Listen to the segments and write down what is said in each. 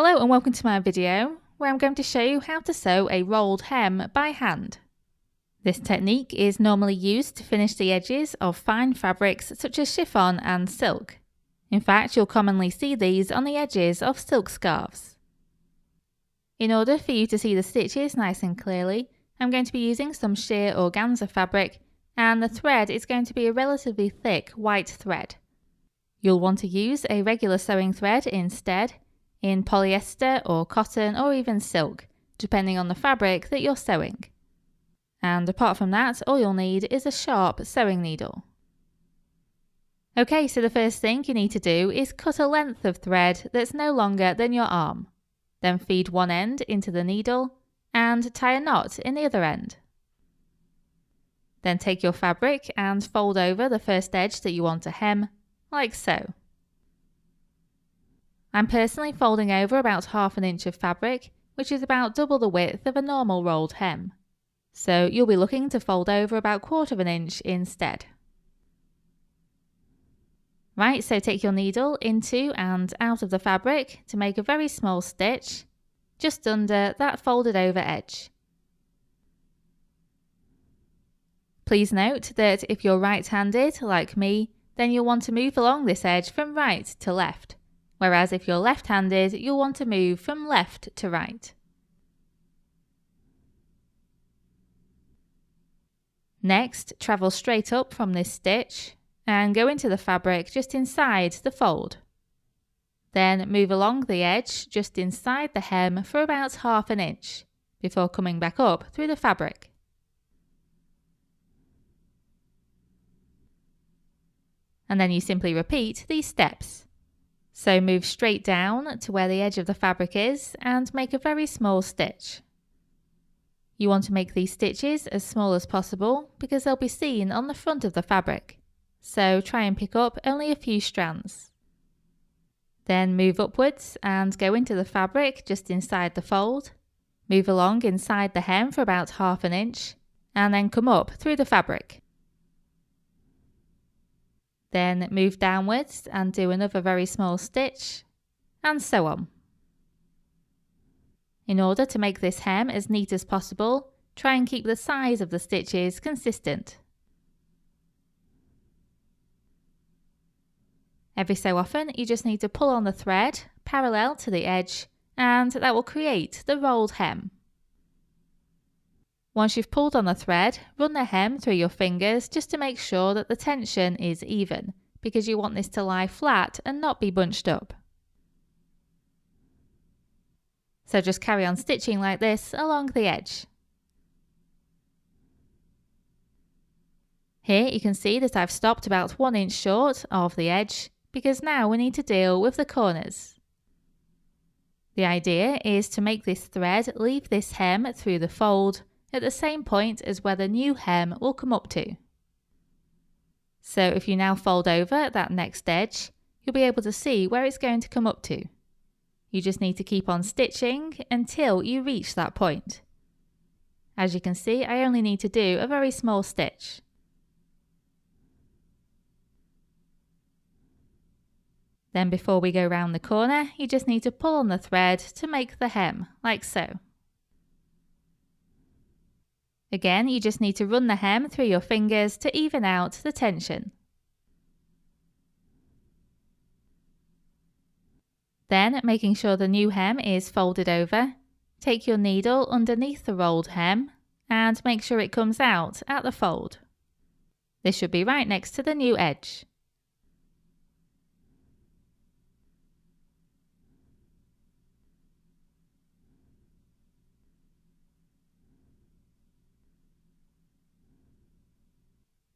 Hello and welcome to my video where I'm going to show you how to sew a rolled hem by hand. This technique is normally used to finish the edges of fine fabrics such as chiffon and silk. In fact, you'll commonly see these on the edges of silk scarves. In order for you to see the stitches nice and clearly, I'm going to be using some sheer organza fabric, and the thread is going to be a relatively thick white thread. You'll want to use a regular sewing thread instead, in polyester or cotton or even silk, depending on the fabric that you're sewing. And apart from that, all you'll need is a sharp sewing needle. Okay, so the first thing you need to do is cut a length of thread that's no longer than your arm. Then feed one end into the needle and tie a knot in the other end. Then take your fabric and fold over the first edge that you want to hem, like so. I'm personally folding over about ½ inch of fabric, which is about double the width of a normal rolled hem. So you'll be looking to fold over about ½ inch instead. Right, so take your needle into and out of the fabric to make a very small stitch, just under that folded over edge. Please note that if you're right-handed, like me, then you'll want to move along this edge from right to left. Whereas if you're left-handed, you'll want to move from left to right. Next, travel straight up from this stitch and go into the fabric just inside the fold. Then move along the edge just inside the hem for about ½ inch before coming back up through the fabric. And then you simply repeat these steps. So move straight down to where the edge of the fabric is and make a very small stitch. You want to make these stitches as small as possible because they'll be seen on the front of the fabric. So try and pick up only a few strands. Then move upwards and go into the fabric just inside the fold. Move along inside the hem for about ½ inch and then come up through the fabric. Then move downwards and do another very small stitch, and so on. In order to make this hem as neat as possible, try and keep the size of the stitches consistent. Every so often, you just need to pull on the thread parallel to the edge, and that will create the rolled hem. Once you've pulled on the thread, run the hem through your fingers just to make sure that the tension is even, because you want this to lie flat and not be bunched up. So just carry on stitching like this along the edge. Here you can see that I've stopped about 1 inch short of the edge, because now we need to deal with the corners. The idea is to make this thread leave this hem through the fold at the same point as where the new hem will come up to. So if you now fold over that next edge, you'll be able to see where it's going to come up to. You just need to keep on stitching until you reach that point. As you can see, I only need to do a very small stitch. Then before we go round the corner, you just need to pull on the thread to make the hem, like so. Again, you just need to run the hem through your fingers to even out the tension. Then, making sure the new hem is folded over, take your needle underneath the rolled hem and make sure it comes out at the fold. This should be right next to the new edge.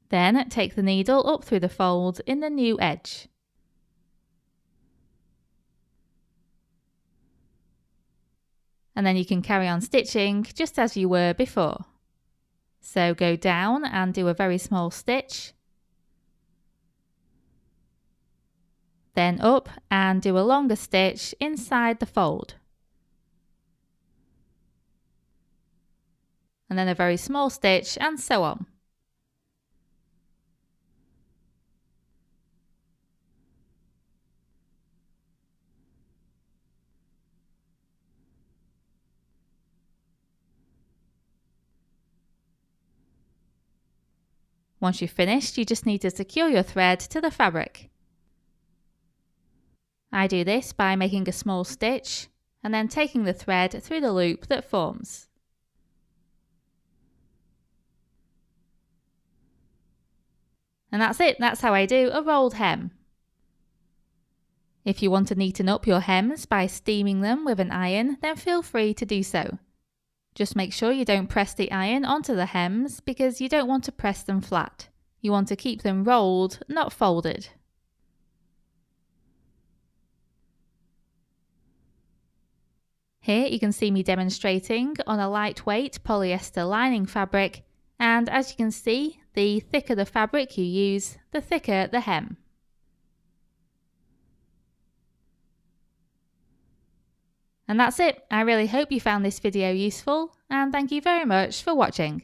Then take the needle up through the fold in the new edge. And then you can carry on stitching just as you were before. So go down and do a very small stitch. Then up and do a longer stitch inside the fold. And then a very small stitch and so on. Once you've finished, you just need to secure your thread to the fabric. I do this by making a small stitch and then taking the thread through the loop that forms. And that's it, that's how I do a rolled hem. If you want to neaten up your hems by steaming them with an iron, then feel free to do so. Just make sure you don't press the iron onto the hems because you don't want to press them flat. You want to keep them rolled, not folded. Here you can see me demonstrating on a lightweight polyester lining fabric, and as you can see, the thicker the fabric you use, the thicker the hem. And that's it. I really hope you found this video useful, and thank you very much for watching.